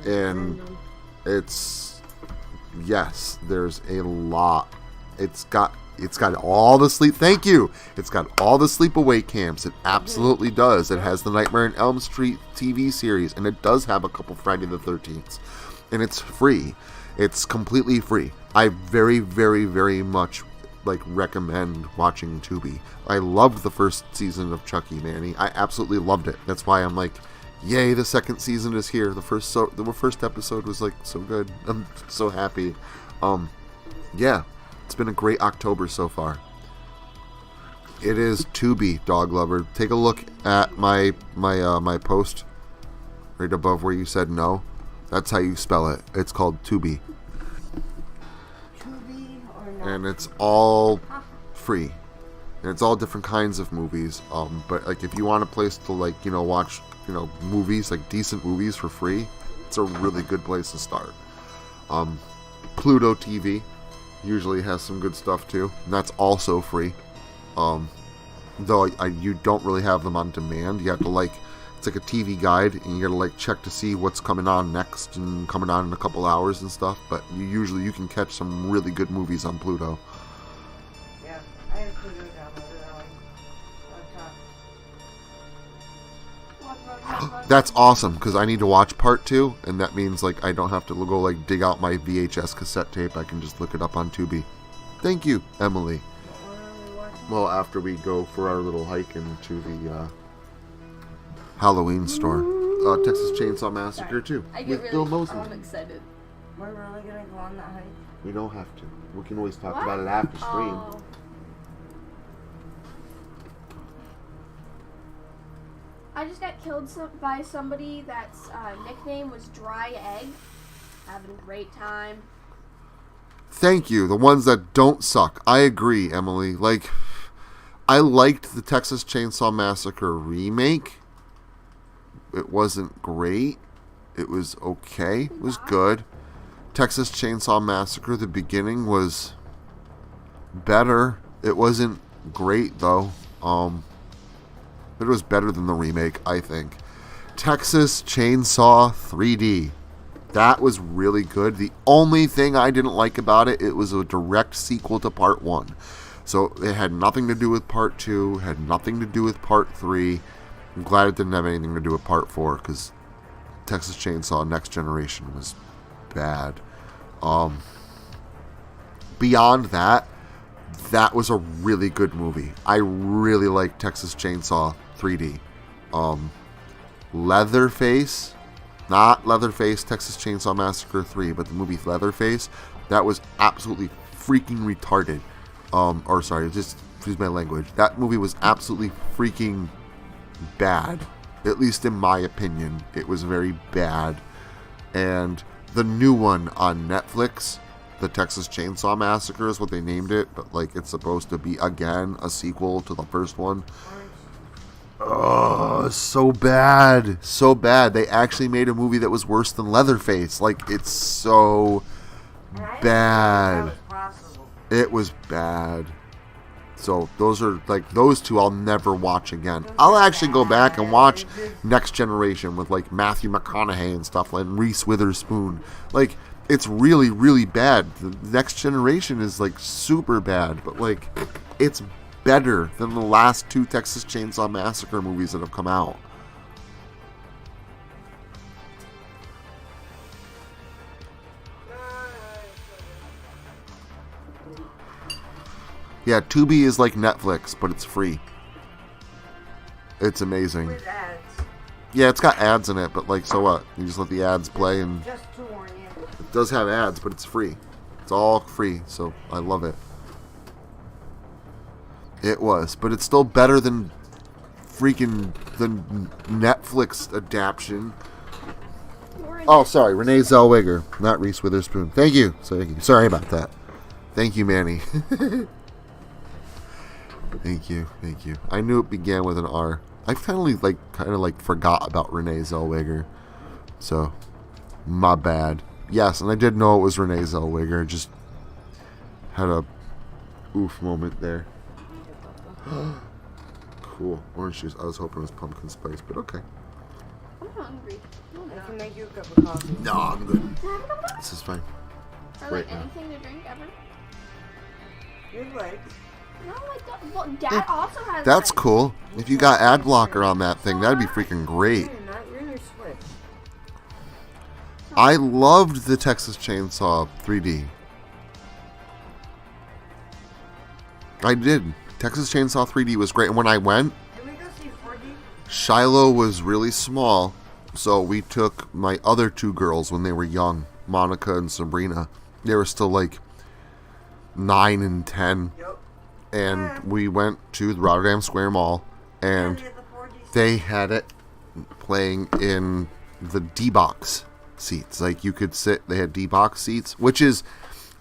and it's yes, there's a lot. It's got all the sleep. Thank you. It's got all the sleepaway camps. It absolutely does. It has the Nightmare on Elm Street TV series, and it does have a couple Friday the 13th, and it's free. It's completely free. I very, very, very much recommend watching Tubi. I loved the first season of Chucky, Manny. I absolutely loved it. That's why I'm like, yay, the second season is here. The first episode was so good. I'm so happy. Yeah, it's been a great October so far. It is Tubi, dog lover. Take a look at my post right above where you said no. That's how you spell it. It's called Tubi. And it's all free. And it's all different kinds of movies. But if you want a place to watch, movies, decent movies for free, it's a really good place to start. Pluto TV usually has some good stuff too. And that's also free. Though you don't really have them on demand. You have to it's like a TV guide, and you gotta check to see what's coming on next and coming on in a couple hours and stuff. But you can catch some really good movies on Pluto. Yeah, I have Pluto downloaded on That's awesome, because I need to watch part 2, and that means I don't have to go dig out my VHS cassette tape. I can just look it up on Tubi. Thank you, Emily. Well, after we go for our little hike into the Halloween store. Texas Chainsaw Massacre 2. I get with Bill Moseley. I'm excited. We're really gonna go on that hike? We don't have to. We can always talk about it after stream. Oh. I just got killed by somebody that's nickname was Dry Egg. Having a great time. Thank you. The ones that don't suck. I agree, Emily. I liked the Texas Chainsaw Massacre remake. It wasn't great. It was okay. It was good. Texas Chainsaw Massacre, the beginning was better. It wasn't great, though. It was better than the remake, I think. Texas Chainsaw 3D. That was really good. The only thing I didn't like about it, it was a direct sequel to Part 1. So it had nothing to do with Part 2, had nothing to do with Part 3. I'm glad it didn't have anything to do with Part 4, because Texas Chainsaw Next Generation was bad. Beyond that, that was a really good movie. I really like Texas Chainsaw 3D. Leatherface, not Leatherface Texas Chainsaw Massacre 3, but the movie Leatherface, that was absolutely freaking retarded. Just excuse my language. That movie was absolutely freaking bad. At least in my opinion, it was very bad. And the new one on Netflix, the Texas Chainsaw Massacre is what they named it, but it's supposed to be again a sequel to the first one. Oh, so bad. So bad. They actually made a movie that was worse than Leatherface. Like, it's so bad. It was bad. So those are like those two I'll never watch again. I'll actually go back and watch Next Generation with like Matthew McConaughey and stuff like Reese Witherspoon. Like it's really, really bad. The Next Generation is like super bad, but like it's better than the last two Texas Chainsaw Massacre movies that have come out. Yeah, Tubi is like Netflix, but it's free. It's amazing. With ads. Yeah, it's got ads in it, but like, so what? You just let the ads play, and Just to warn you. it does have ads, but it's free. It's all free, so I love it. It was, but it's still better than freaking the Netflix adaptation. Oh, sorry, Renee Zellweger, not Reese Witherspoon. Thank you. Sorry about that. Thank you, Manny. Thank you. I knew it began with an R. I finally kind of forgot about Renee Zellweger, so my bad. Yes, and I did know it was Renee Zellweger. Just had a oof moment there. Cool, orange juice. I was hoping it was pumpkin spice, but okay. I'm hungry. I can make you a cup of coffee. No, I'm good. Can I have a cup of This is fine. Or Right like now. anything to drink ever? Your legs. No, like well, Dad also has. That's like, cool. If you got ad blocker on that thing, that'd be freaking great. You're in your Switch. I loved the Texas Chainsaw 3D. I did. Texas Chainsaw 3D was great. And when I went, Can we go see 4D? Shiloh was really small. So we took my other two girls when they were young, Monica and Sabrina. They were still like 9 and 10. Yep. And we went to the Rotterdam Square Mall. And they had it playing in the D-Box seats. Like you could sit, they had D-Box seats, which is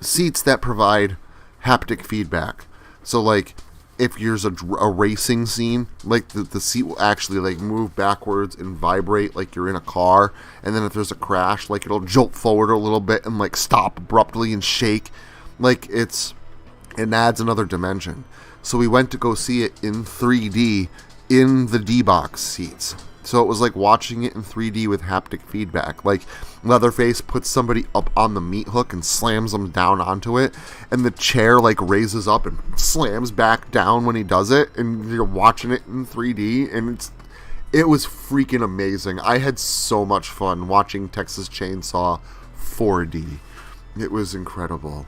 seats that provide haptic feedback. So like if there's a racing scene, like the seat will actually like move backwards and vibrate like you're in a car. And then if there's a crash, like it'll jolt forward a little bit and like stop abruptly and shake. Like it adds another dimension. So we went to go see it in 3D in the D-Box seats. So it was like watching it in 3D with haptic feedback. Like Leatherface puts somebody up on the meat hook and slams them down onto it, and the chair like raises up and slams back down when he does it, and you're watching it in 3D, and it was freaking amazing. I had so much fun watching Texas Chainsaw 4D. It was incredible.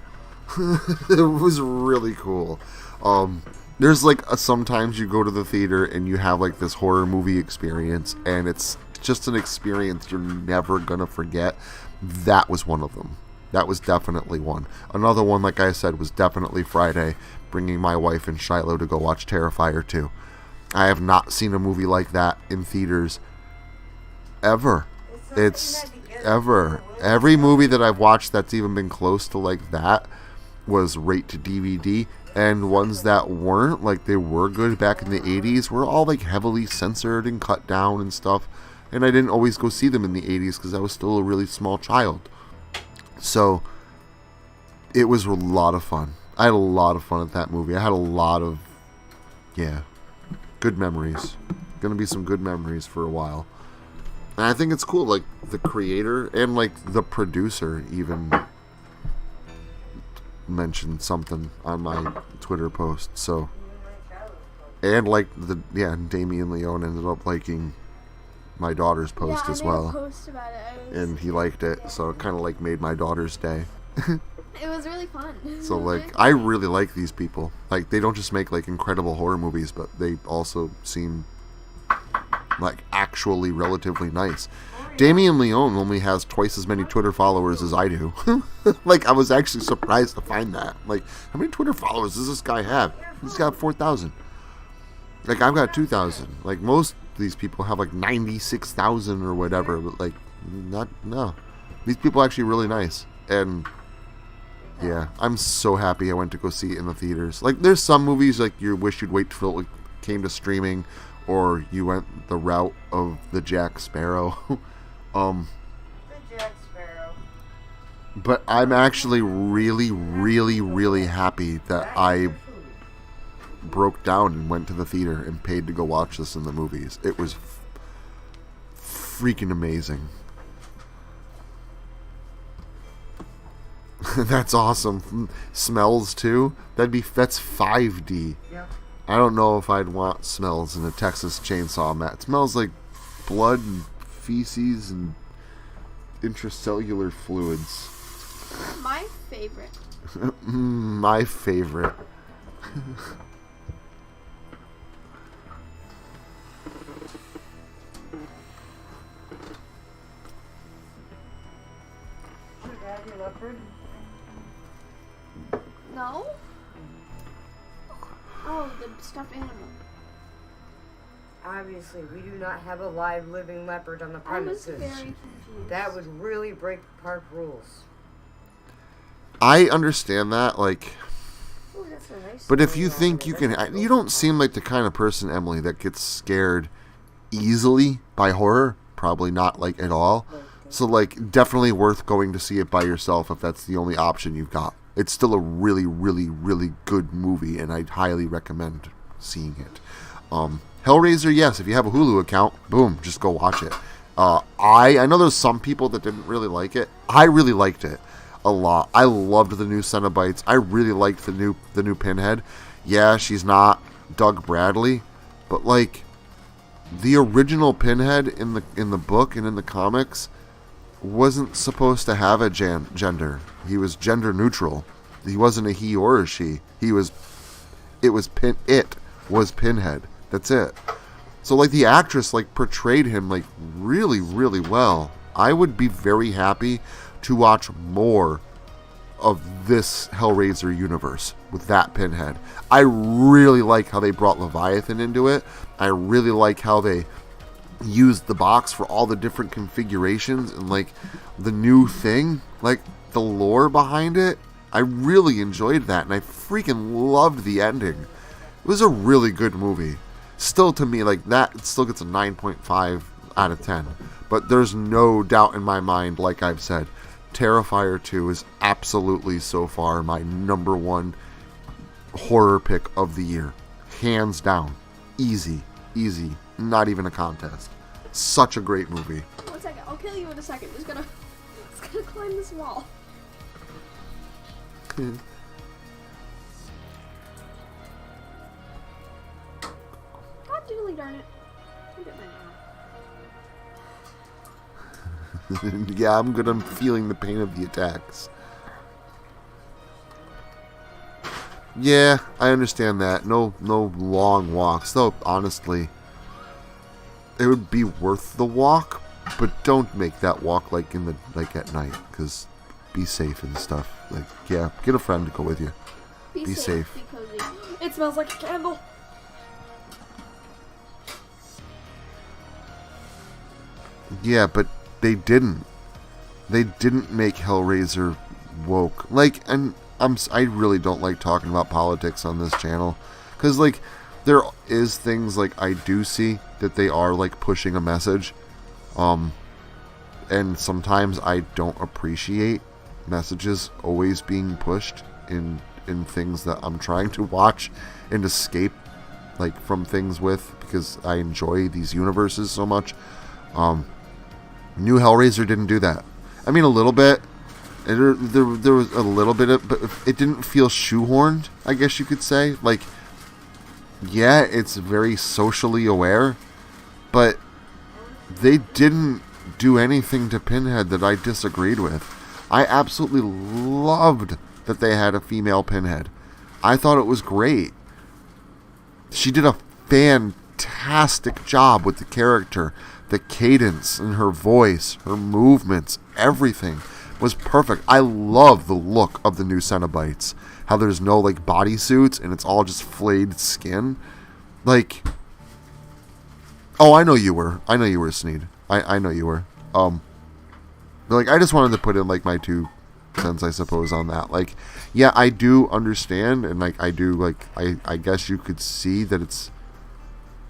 It was really cool. There's like sometimes you go to the theater and you have like this horror movie experience, and it's just an experience you're never gonna forget. That was one of them. That was definitely one. Another one, like I said, was definitely Friday, bringing my wife and Shiloh to go watch Terrifier 2. I have not seen a movie like that in theaters ever. It's ever. Every movie that I've watched that's even been close to like that was rate to DVD, and ones that weren't, like they were good back in the 80s, were all like heavily censored and cut down and stuff, and I didn't always go see them in the 80s because I was still a really small child. So it was a lot of fun. I had a lot of fun at that movie. I had a lot of good memories. Gonna be some good memories for a while. And I think it's cool, like the creator and like the producer even mentioned something on my Twitter post. So, and like Damien Leone ended up liking my daughter's post as well. Post about it. And he liked it, so it kind of like made my daughter's day. It was really fun. So like I really like these people. Like they don't just make like incredible horror movies, but they also seem like actually relatively nice. Damien Leone only has twice as many Twitter followers as I do. Like I was actually surprised to find that. Like how many Twitter followers does this guy have? He's got 4,000. Like I've got 2,000. Like most of these people have like 96,000 or whatever, but like no. These people are actually really nice. And yeah, I'm so happy I went to go see it in the theaters. Like there's some movies like you wish you'd wait till it came to streaming, or you went the route of the Jack Sparrow. The Jack Sparrow. But I'm actually really, really, really happy that I broke down and went to the theater and paid to go watch this in the movies. It was freaking amazing. That's awesome. Smells too. That's 5D. Yep. I don't know if I'd want smells in a Texas Chainsaw Matt. It smells like blood and feces and intracellular fluids. My favorite. My favorite. Daddy Leopard. No? Oh, the stuffed animal. Obviously, we do not have a live living leopard on the I was premises. very confused. That would really break park rules. I understand that, like, Ooh, that's a nice but if you think you can, you don't seem like the kind of person, Emily, that gets scared easily by horror. Probably not, like, at all. So, like, definitely worth going to see it by yourself if that's the only option you've got. It's still a really, really, really good movie, and I'd highly recommend seeing it. Hellraiser, yes, if you have a Hulu account, boom, just go watch it. I know there's some people that didn't really like it. I really liked it a lot. I loved the new Cenobites. I really liked the new Pinhead. Yeah, she's not Doug Bradley, but like the original Pinhead in the book and in the comics wasn't supposed to have a gender. He was gender neutral. He wasn't a he or a she. It was Pinhead. That's it. So like the actress like portrayed him like really, really well. I would be very happy to watch more of this Hellraiser universe with that Pinhead. I really like how they brought Leviathan into it. I really like how they used the box for all the different configurations and like the new thing, like the lore behind it. I really enjoyed that, and I freaking loved the ending. It was a really good movie. Still, to me, like that, it still gets a 9.5 out of 10. But there's no doubt in my mind, like I've said, Terrifier 2 is absolutely so far my number one horror pick of the year. Hands down. Easy. Not even a contest. Such a great movie. 1 second, I'll kill you in a second. Just gonna climb this wall. God diddly darn it. I bit my nail. Yeah, I'm good. I'm feeling the pain of the attacks. Yeah, I understand that. No long walks. Though, honestly, it would be worth the walk, but don't make that walk like at night, because be safe and stuff. Like, yeah, get a friend to go with you. Be safe. Be cozy. It smells like a candle. Yeah, but they didn't. They didn't make Hellraiser woke. Like, and I really don't like talking about politics on this channel, because like there is things like I do see that they are like pushing a message, and sometimes I don't appreciate messages always being pushed in things that I'm trying to watch and escape like from things with, because I enjoy these universes so much. New Hellraiser didn't do that. I mean, a little bit. There was a little bit of, but it didn't feel shoehorned, I guess you could say. Like, yeah, it's very socially aware, but they didn't do anything to Pinhead that I disagreed with. I absolutely loved that they had a female Pinhead. I thought it was great. She did a fantastic job with the character. The cadence in her voice, her movements, everything was perfect. I love the look of the new Cenobites. How there's no like bodysuits and it's all just flayed skin. Like, oh, I know you were, Sneed. I know you were. Like, I just wanted to put in like my 2 cents, I suppose, on that. Like, yeah, I do understand, and like I do, like I guess you could see that it's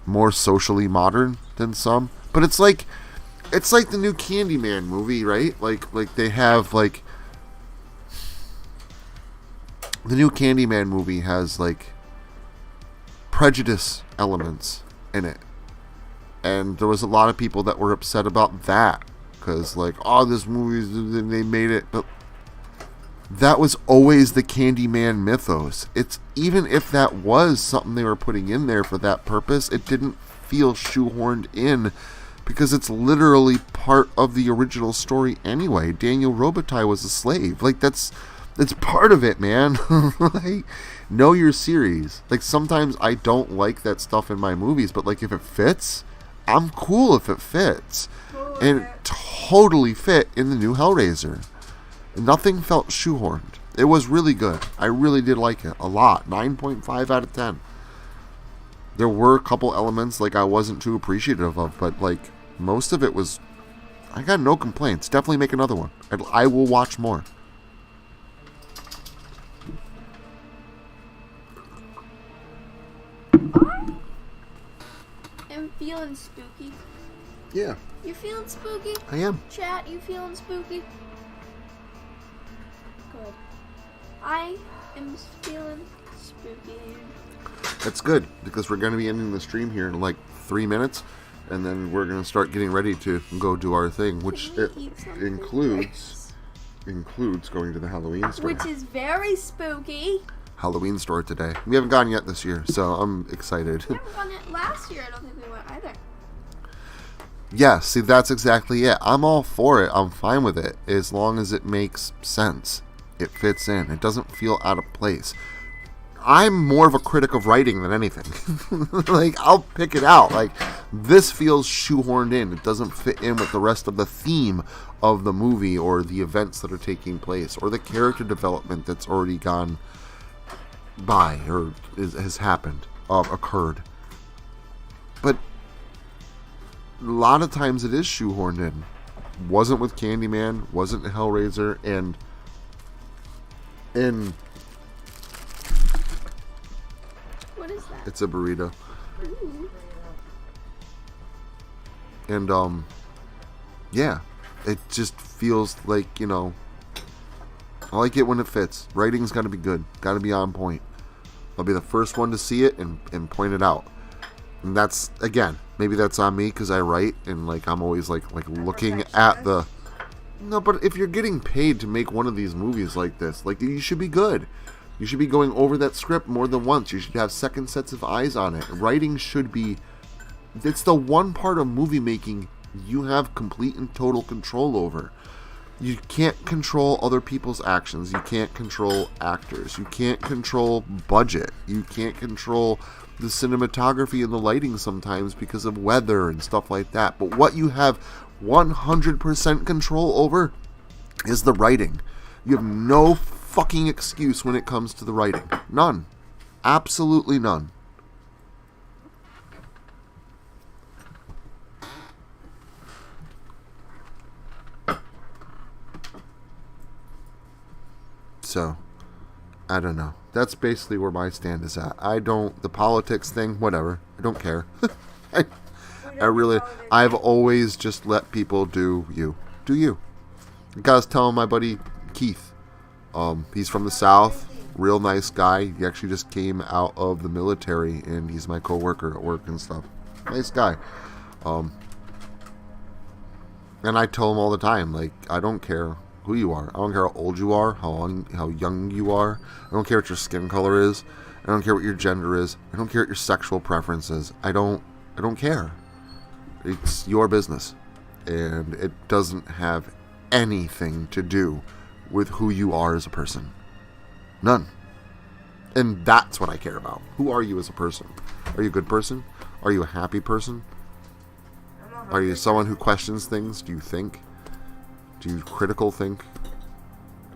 more socially modern than some. But it's like the new Candyman movie, right? Like they have like the new Candyman movie has like prejudice elements in it, and there was a lot of people that were upset about that because like, oh, this movie, they made it, but that was always the Candyman mythos. It's even if that was something they were putting in there for that purpose, it didn't feel shoehorned in because it's literally part of the original story anyway. Daniel Robitaille was a slave. Like it's part of it, man. Like, know your series. Like sometimes I don't like that stuff in my movies, but like if it fits, I'm cool if it fits. And it totally fit in the new Hellraiser. Nothing felt shoehorned. It was really good. I really did like it a lot. 9.5 out of 10. There were a couple elements like I wasn't too appreciative of, but like most of it was, I got no complaints. Definitely make another one. I will watch more. I'm feeling spooky. Yeah. You feeling spooky? I am. Chat, you feeling spooky? Good. I am feeling spooky. That's good, because we're going to be ending the stream here in like 3 minutes, and then we're going to start getting ready to go do our thing, which it includes going to the Halloween store. Which is very spooky. Halloween store today. We haven't gone yet this year, so I'm excited. We haven't gone it last year. I don't think we went either. Yeah, see, that's exactly it. I'm all for it. I'm fine with it, as long as it makes sense. It fits in. It doesn't feel out of place. I'm more of a critic of writing than anything. Like, I'll pick it out. Like, this feels shoehorned in. It doesn't fit in with the rest of the theme of the movie or the events that are taking place or the character development that's already gone by or has happened, occurred. But a lot of times it is shoehorned in. Wasn't with Candyman, wasn't Hellraiser, and What is that? it's a burrito. Ooh. And yeah, it just feels like, you know, I like it when it fits. Writing's got to be good, got to be on point. I'll be the first one to see it and point it out. And that's, again, maybe that's on me because I write and like I'm always like looking at the. No, but if you're getting paid to make one of these movies like this, like, you should be good. You should be going over that script more than once. You should have second sets of eyes on it. Writing should be. It's the one part of movie making you have complete and total control over. You can't control other people's actions. You can't control actors. You can't control budget. You can't control the cinematography and the lighting sometimes because of weather and stuff like that. But what you have 100% control over is the writing. You have no fucking excuse when it comes to the writing. None. Absolutely none. So, I don't know. That's basically where my stand is at. The politics thing, whatever. I don't care. I've always just let people do you. Do you. Like I was telling my buddy Keith. He's from the South. Real nice guy. He actually just came out of the military, and he's my coworker at work and stuff. Nice guy. And I tell him all the time, like, I don't care who you are. I don't care how old you are, how young you are. I don't care what your skin color is. I don't care what your gender is. I don't care what your sexual preference is. I don't care. It's your business. And it doesn't have anything to do with who you are as a person. None. And that's what I care about. Who are you as a person? Are you a good person? Are you a happy person? Are you someone who questions things? Do you think? Do you critical think?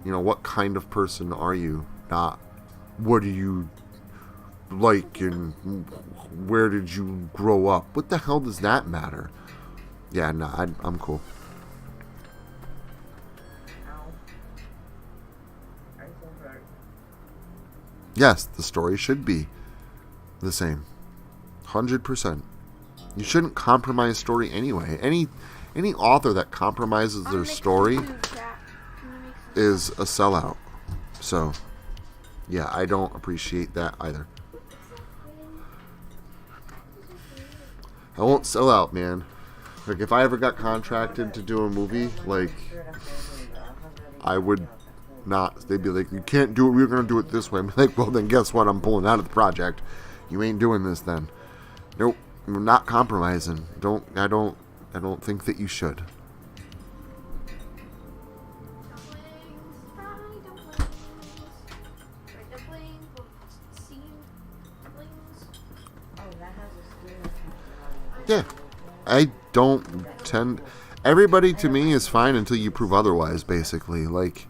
You know, what kind of person are you? Not what do you like and where did you grow up? What the hell does that matter? Yeah, no, I'm cool. Yes, the story should be the same. 100%. You shouldn't compromise story anyway. Any author that compromises their story is a sellout. So, yeah, I don't appreciate that either. I won't sell out, man. Like, if I ever got contracted to do a movie, like, I would not. They'd be like, you can't do it. We're going to do it this way. I'm like, well, then guess what? I'm pulling out of the project. You ain't doing this then. Nope. I'm not compromising. I don't think that you should. Yeah, I don't tend. Everybody to me is fine until you prove otherwise. Basically, like,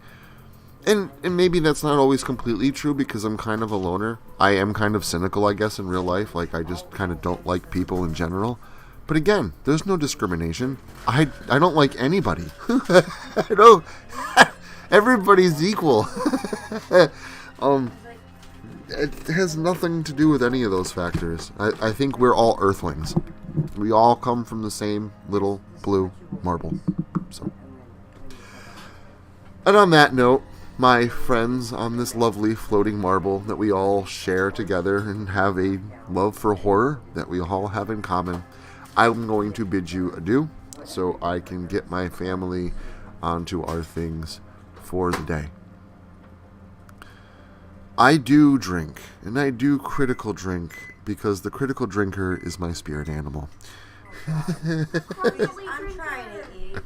and maybe that's not always completely true because I'm kind of a loner. I am kind of cynical, I guess, in real life. Like, I just kind of don't like people in general. But again, there's no discrimination. I don't like anybody. I don't. Everybody's equal. It has nothing to do with any of those factors. I think we're all Earthlings. We all come from the same little blue marble. So, and on that note, my friends, on this lovely floating marble that we all share together and have a love for horror that we all have in common, I'm going to bid you adieu so I can get my family onto our things for the day. I do drink, and I do critical drink, because the critical drinker is my spirit animal. I'm trying to eat.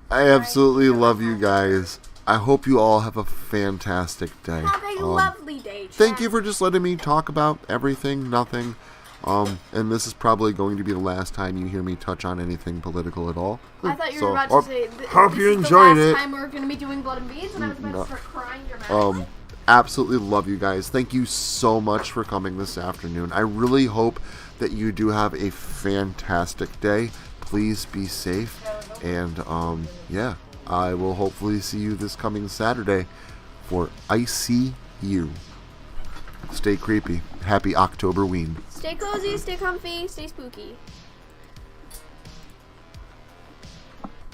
I absolutely love you guys. I hope you all have a fantastic day. Have a lovely day, Chad. Thank you for just letting me talk about everything, nothing. And this is probably going to be the last time you hear me touch on anything political at all. I thought you were about to say, hope this you is enjoyed the last it. time we're going to be doing Blood and Beans, and I was about to start crying dramatically. Absolutely love you guys. Thank you so much for coming this afternoon. I really hope that you do have a fantastic day. Please be safe. And, yeah, I will hopefully see you this coming Saturday for ICU. Stay creepy. Happy Octoberween. Stay cozy, stay comfy, stay spooky.